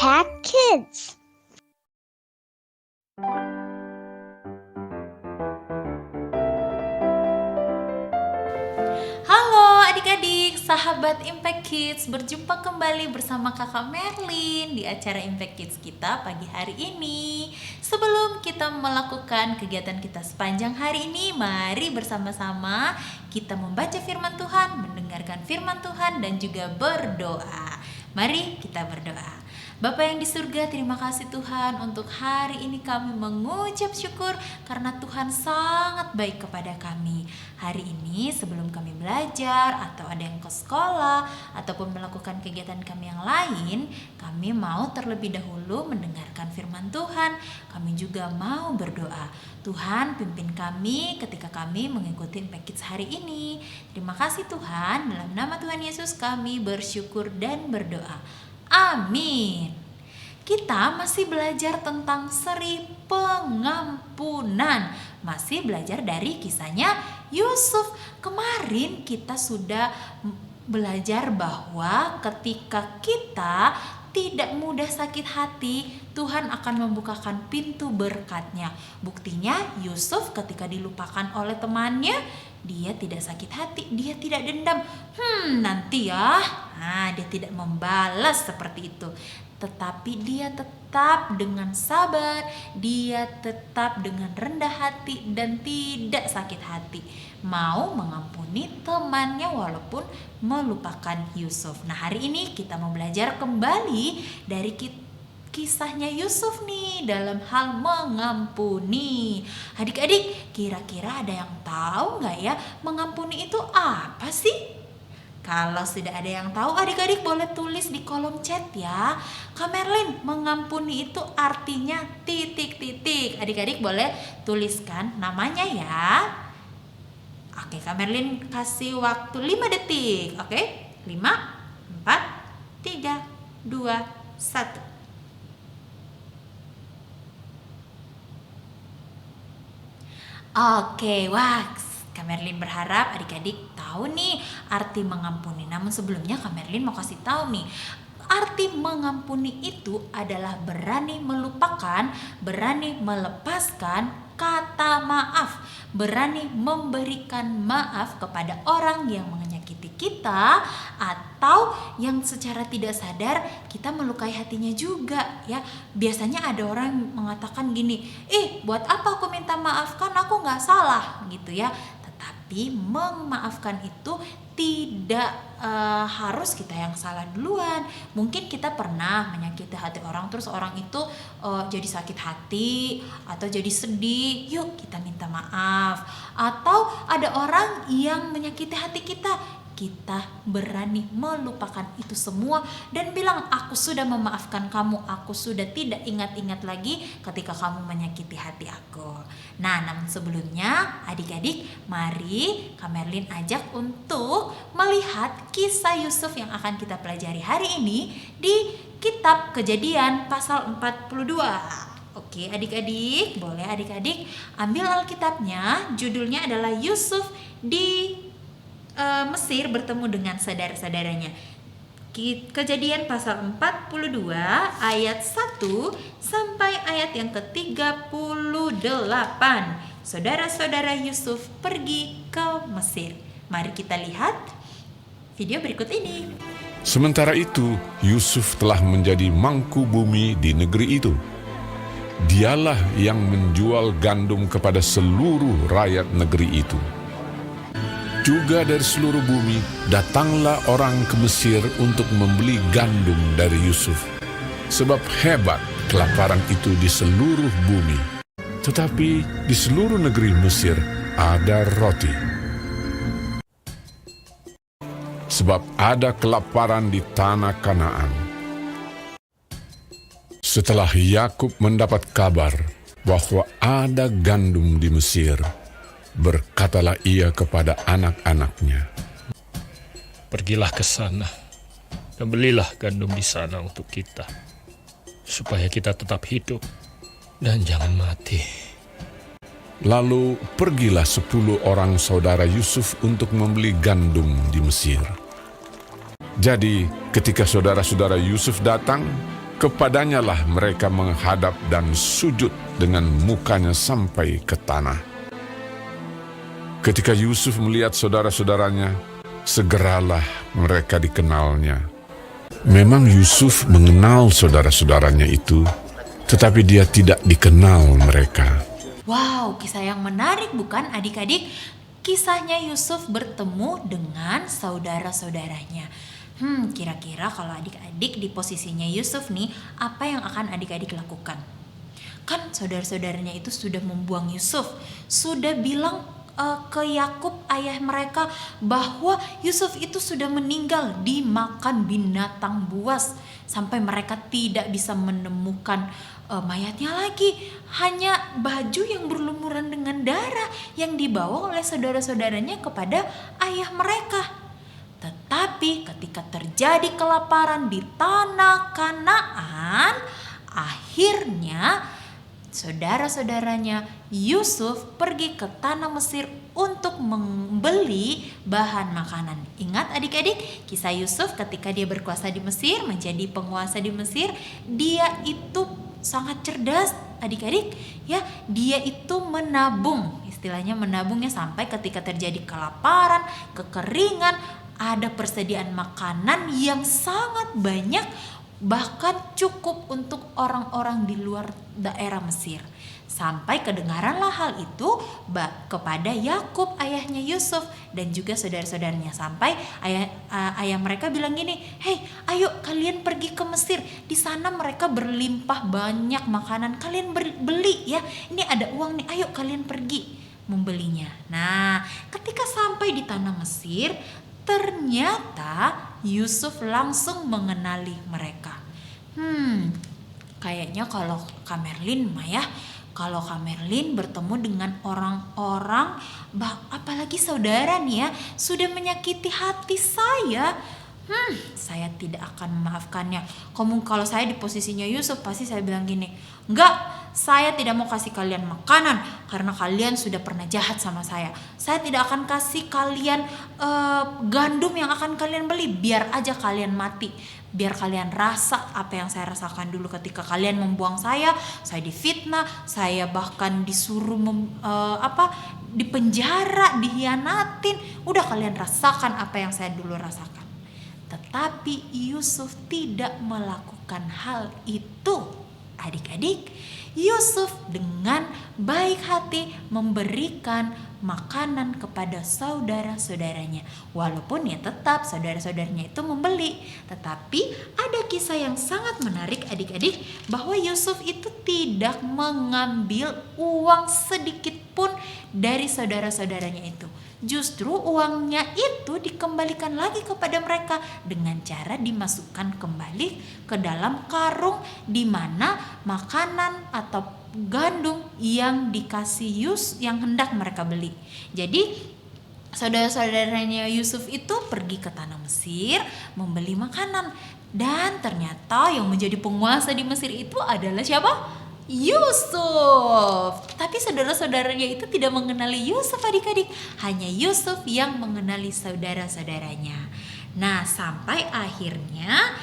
Impact Kids. Halo adik-adik, sahabat Impact Kids, berjumpa kembali bersama kakak Merlin di acara Impact Kids kita pagi hari ini. Sebelum kita melakukan kegiatan kita sepanjang hari ini, mari bersama-sama kita membaca firman Tuhan, mendengarkan firman Tuhan dan juga berdoa. Mari kita berdoa. Bapa yang di surga, terima kasih Tuhan untuk hari ini kami mengucap syukur karena Tuhan sangat baik kepada kami. Hari ini sebelum kami belajar atau ada yang ke sekolah ataupun melakukan kegiatan kami yang lain, kami mau terlebih dahulu mendengarkan firman Tuhan. Kami juga mau berdoa. Tuhan pimpin kami ketika kami mengikuti Impact Kids hari ini. Terima kasih Tuhan, dalam nama Tuhan Yesus kami bersyukur dan berdoa. Amin. Kita masih belajar tentang seri pengampunan. Masih belajar dari kisahnya Yusuf. Kemarin kita sudah belajar bahwa ketika kita tidak mudah sakit hati, Tuhan akan membukakan pintu berkat-Nya. Buktinya Yusuf ketika dilupakan oleh temannya, dia tidak sakit hati, dia tidak dendam. Nanti ya. Dia tidak membalas seperti itu. Tetapi dia tetap dengan sabar, dia tetap dengan rendah hati dan tidak sakit hati. Mau mengampuni temannya walaupun melupakan Yusuf. Nah, hari ini kita mau belajar kembali dari kisahnya Yusuf nih dalam hal mengampuni. Adik-adik, kira-kira ada yang tahu nggak ya mengampuni itu apa sih? Kalau sudah ada yang tahu, adik-adik boleh tulis di kolom chat ya. Kak Merlin, mengampuni itu artinya titik-titik. Adik-adik boleh tuliskan namanya ya. Oke, Kak Merlin kasih waktu 5 detik. Oke, 5, 4, 3, 2, 1. Oke, Kak Merlin berharap adik-adik tahu nih arti mengampuni. Namun sebelumnya Kak Merlin mau kasih tahu nih, arti mengampuni itu adalah berani melupakan, berani melepaskan kata maaf, berani memberikan maaf kepada orang yang menyakiti kita atau yang secara tidak sadar kita melukai hatinya juga ya. Biasanya ada orang mengatakan gini, buat apa aku minta maaf, kan aku gak salah gitu ya. Tetapi memaafkan itu tidak harus kita yang salah duluan. Mungkin kita pernah menyakiti hati orang, terus orang itu jadi sakit hati atau jadi sedih, yuk kita minta maaf. Atau ada orang yang menyakiti hati kita berani melupakan itu semua dan bilang, aku sudah memaafkan kamu, aku sudah tidak ingat-ingat lagi ketika kamu menyakiti hati aku. Nah, namun sebelumnya adik-adik, mari Kak Merlin ajak untuk melihat kisah Yusuf yang akan kita pelajari hari ini di kitab Kejadian pasal 42. Oke adik-adik, boleh adik-adik ambil Alkitabnya, judulnya adalah Yusuf di Mesir bertemu dengan saudara-saudaranya. Kejadian pasal 42 ayat 1 sampai ayat yang ke-38. Saudara-saudara Yusuf pergi ke Mesir. Mari kita lihat video berikut ini. Sementara itu, Yusuf telah menjadi mangku bumi di negeri itu. Dialah yang menjual gandum kepada seluruh rakyat negeri itu. Juga dari seluruh bumi datanglah orang ke Mesir untuk membeli gandum dari Yusuf. Sebab hebat kelaparan itu di seluruh bumi. Tetapi di seluruh negeri Mesir ada roti. Sebab ada kelaparan di tanah Kanaan. Setelah Yakub mendapat kabar bahwa ada gandum di Mesir, berkatalah ia kepada anak-anaknya, "Pergilah ke sana dan belilah gandum di sana untuk kita, supaya kita tetap hidup dan jangan mati." Lalu pergilah 10 orang saudara Yusuf untuk membeli gandum di Mesir. Jadi ketika saudara-saudara Yusuf datang, Kepadanya lah mereka menghadap dan sujud dengan mukanya sampai ke tanah. Ketika Yusuf melihat saudara-saudaranya, segeralah mereka dikenalnya. Memang Yusuf mengenal saudara-saudaranya itu, tetapi dia tidak dikenal mereka. Wow, kisah yang menarik bukan adik-adik? Kisahnya Yusuf bertemu dengan saudara-saudaranya. Kira-kira kalau adik-adik di posisinya Yusuf nih, apa yang akan adik-adik lakukan? Kan saudara-saudaranya itu sudah membuang Yusuf, sudah bilang ke Yakub ayah mereka bahwa Yusuf itu sudah meninggal dimakan binatang buas, sampai mereka tidak bisa menemukan mayatnya lagi. Hanya baju yang berlumuran dengan darah yang dibawa oleh saudara-saudaranya kepada ayah mereka. Tetapi ketika terjadi kelaparan di tanah Kanaan, akhirnya saudara-saudaranya Yusuf pergi ke tanah Mesir untuk membeli bahan makanan. Ingat adik-adik, kisah Yusuf ketika dia berkuasa di Mesir, menjadi penguasa di Mesir, dia itu sangat cerdas adik-adik ya. Dia itu menabung, istilahnya menabungnya sampai ketika terjadi kelaparan, kekeringan, ada persediaan makanan yang sangat banyak, bahkan cukup untuk orang-orang di luar daerah Mesir. Sampai kedengaranlah hal itu kepada Yakub ayahnya Yusuf dan juga saudara-saudaranya. Sampai ayah mereka bilang gini, "Hei, ayo kalian pergi ke Mesir. Di sana mereka berlimpah banyak makanan. Kalian beli ya. Ini ada uang nih. Ayo kalian pergi membelinya." Nah, ketika sampai di tanah Mesir, ternyata Yusuf langsung mengenali mereka. Kayaknya kalau Kak Merlin mah ya, kalau Kak Merlin bertemu dengan orang-orang, apalagi saudara nih ya, sudah menyakiti hati saya tidak akan memaafkannya. Kalau saya di posisinya Yusuf, pasti saya bilang gini, enggak, saya tidak mau kasih kalian makanan karena kalian sudah pernah jahat sama saya. Saya tidak akan kasih kalian gandum yang akan kalian beli. Biar aja kalian mati. Biar kalian rasa apa yang saya rasakan dulu ketika kalian membuang saya difitnah, saya bahkan disuruh dipenjara, dihianatin. Udah kalian rasakan apa yang saya dulu rasakan. Tetapi Yusuf tidak melakukan hal itu. Adik-adik, Yusuf dengan baik hati memberikan makanan kepada saudara-saudaranya. Walaupun ya tetap saudara-saudaranya itu membeli. Tetapi ada kisah yang sangat menarik adik-adik, bahwa Yusuf itu tidak mengambil uang sedikit pun dari saudara-saudaranya itu. Justru uangnya itu dikembalikan lagi kepada mereka dengan cara dimasukkan kembali ke dalam karung di mana makanan atau gandum yang dikasih yang hendak mereka beli. Jadi saudara-saudaranya Yusuf itu pergi ke tanah Mesir membeli makanan, dan ternyata yang menjadi penguasa di Mesir itu adalah siapa? Yusuf. Tapi saudara-saudaranya itu tidak mengenali Yusuf adik-adik. Hanya Yusuf yang mengenali saudara-saudaranya. Nah, sampai akhirnya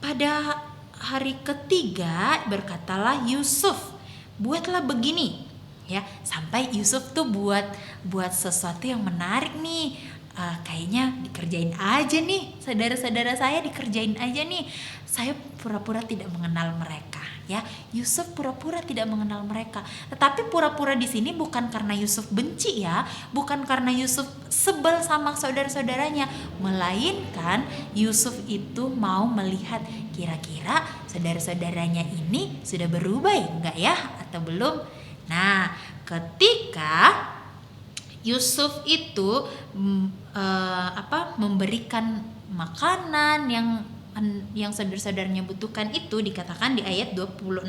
pada hari ketiga berkatalah Yusuf, buatlah begini ya. Sampai Yusuf tuh buat sesuatu yang menarik nih. Kayaknya dikerjain aja nih, saudara-saudara saya dikerjain aja nih. Saya pura-pura tidak mengenal mereka ya. Yusuf pura-pura tidak mengenal mereka. Tetapi pura-pura di sini bukan karena Yusuf benci ya, bukan karena Yusuf sebel sama saudara-saudaranya, melainkan Yusuf itu mau melihat kira-kira saudara-saudaranya ini sudah berubah enggak ya atau belum. Nah, ketika Yusuf itu memberikan makanan yang saudara-saudaranya butuhkan, itu dikatakan di ayat 26.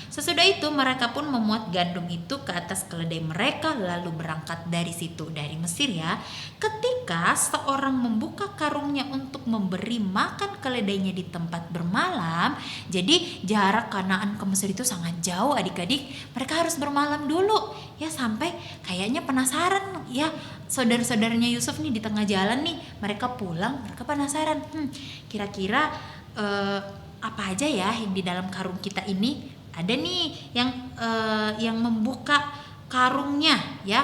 Sesudah itu mereka pun memuat gandum itu ke atas keledai mereka, lalu berangkat dari situ, dari Mesir ya. Ketika seorang membuka karungnya untuk memberi makan keledainya di tempat bermalam, jadi jarak Kanaan ke Mesir itu sangat jauh adik-adik. Mereka harus bermalam dulu ya, sampai kayaknya penasaran ya, saudara-saudaranya Yusuf nih di tengah jalan nih, mereka pulang, mereka penasaran, kira-kira apa aja ya yang di dalam karung kita ini? Ada nih yang membuka karungnya ya,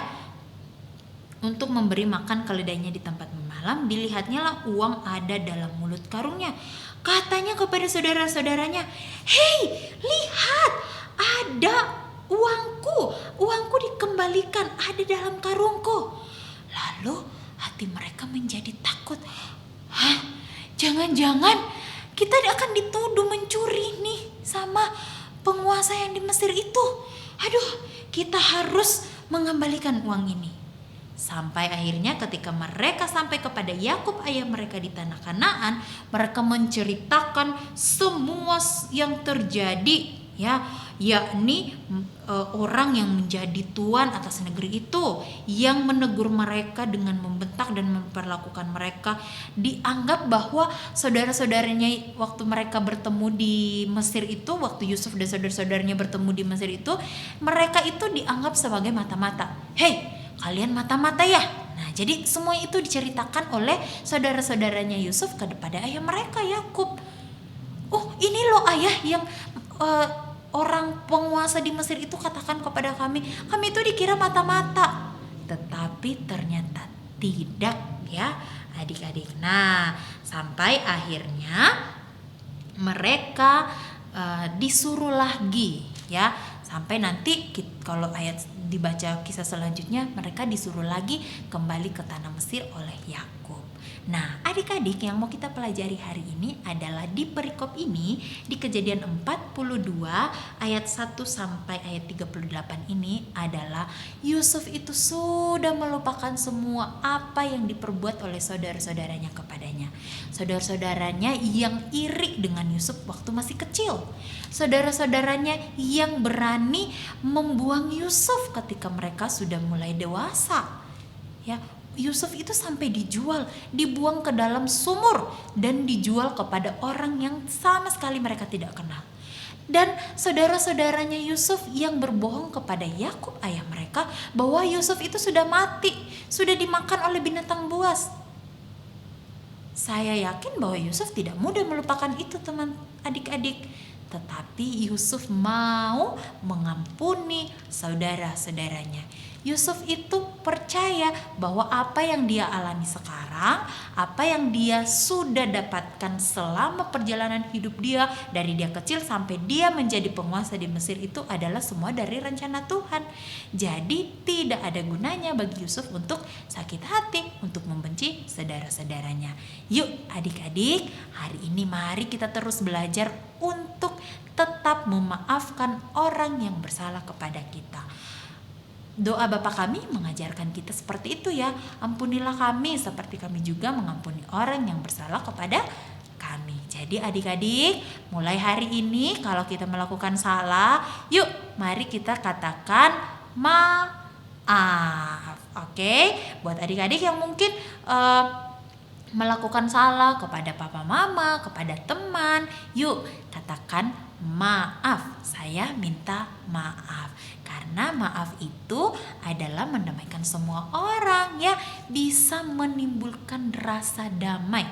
untuk memberi makan keledainya di tempat malam. Dilihatnya lah uang ada dalam mulut karungnya. Katanya kepada saudara-saudaranya, "Hei, lihat, ada uangku dikembalikan, ada dalam karungku." Lalu hati mereka menjadi takut. Hah? Jangan-jangan kita akan dituduh mencuri nih sama penguasa yang di Mesir itu. Aduh, kita harus mengembalikan uang ini. Sampai akhirnya ketika mereka sampai kepada Yakub ayah mereka di tanah Kanaan, mereka menceritakan semua yang terjadi ya, yakni orang yang menjadi tuan atas negeri itu yang menegur mereka dengan membentak dan memperlakukan mereka. Dianggap bahwa saudara-saudaranya waktu mereka bertemu di Mesir itu, waktu Yusuf dan saudara-saudaranya bertemu di Mesir itu, mereka itu dianggap sebagai mata-mata. Hei, kalian mata-mata ya. Nah, jadi semua itu diceritakan oleh saudara-saudaranya Yusuf kepada ayah mereka Yakub. Oh, ini loh ayah yang orang penguasa di Mesir itu katakan kepada kami itu dikira mata-mata. Tetapi ternyata tidak ya adik-adik. Nah, sampai akhirnya mereka disuruh lagi ya. Sampai nanti kalau ayat dibaca kisah selanjutnya, mereka disuruh lagi kembali ke tanah Mesir oleh Yakub. Nah, adik-adik, yang mau kita pelajari hari ini adalah di perikop ini, di Kejadian 42 ayat 1 sampai ayat 38 ini adalah Yusuf itu sudah melupakan semua apa yang diperbuat oleh saudara-saudaranya kepadanya. Saudara-saudaranya yang iri dengan Yusuf waktu masih kecil. Saudara-saudaranya yang berani membuang Yusuf ketika mereka sudah mulai dewasa. Ya, Yusuf itu sampai dibuang ke dalam sumur dan dijual kepada orang yang sama sekali mereka tidak kenal. Dan saudara-saudaranya Yusuf yang berbohong kepada Yakub ayah mereka bahwa Yusuf itu sudah mati, sudah dimakan oleh binatang buas. Saya yakin bahwa Yusuf tidak mudah melupakan itu teman adik-adik. Tetapi Yusuf mau mengampuni saudara-saudaranya. Yusuf itu percaya bahwa apa yang dia alami sekarang, apa yang dia sudah dapatkan selama perjalanan hidup dia dari dia kecil sampai dia menjadi penguasa di Mesir itu adalah semua dari rencana Tuhan. Jadi tidak ada gunanya bagi Yusuf untuk sakit hati, untuk membenci saudara-saudaranya. Yuk adik-adik, hari ini mari kita terus belajar untuk tetap memaafkan orang yang bersalah kepada kita. Doa Bapa kami mengajarkan kita seperti itu ya. Ampunilah kami seperti kami juga mengampuni orang yang bersalah kepada kami. Jadi adik-adik, mulai hari ini kalau kita melakukan salah, yuk mari kita katakan maaf. Oke? Buat adik-adik yang mungkin melakukan salah kepada papa mama, kepada teman, yuk katakan maaf. Saya minta maaf. Karena maaf itu adalah mendamaikan semua orang ya, bisa menimbulkan rasa damai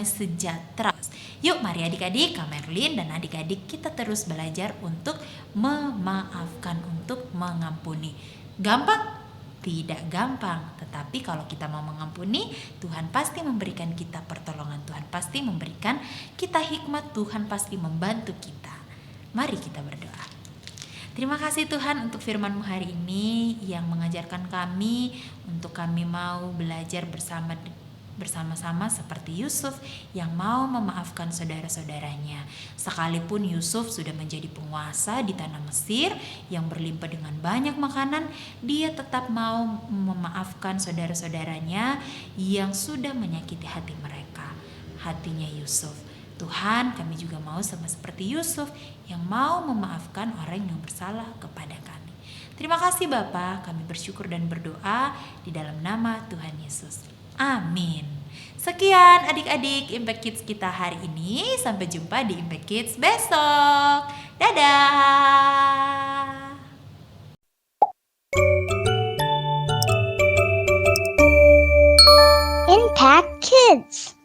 sejahtera. Yuk mari adik-adik, Kak Merlin dan adik-adik kita terus belajar untuk memaafkan, untuk mengampuni. Gampang? Tidak gampang, tetapi kalau kita mau mengampuni, Tuhan pasti memberikan kita pertolongan, Tuhan pasti memberikan kita hikmat, Tuhan pasti membantu kita. Mari kita berdoa. Terima kasih Tuhan untuk firman-Mu hari ini yang mengajarkan kami untuk kami mau belajar bersama-sama seperti Yusuf yang mau memaafkan saudara-saudaranya. Sekalipun Yusuf sudah menjadi penguasa di tanah Mesir yang berlimpah dengan banyak makanan, dia tetap mau memaafkan saudara-saudaranya yang sudah menyakiti hati mereka, hatinya Yusuf. Tuhan, kami juga mau sama seperti Yusuf yang mau memaafkan orang yang bersalah kepada kami. Terima kasih Bapa, kami bersyukur dan berdoa di dalam nama Tuhan Yesus. Amin. Sekian adik-adik Impact Kids kita hari ini. Sampai jumpa di Impact Kids besok. Dadah. Impact Kids.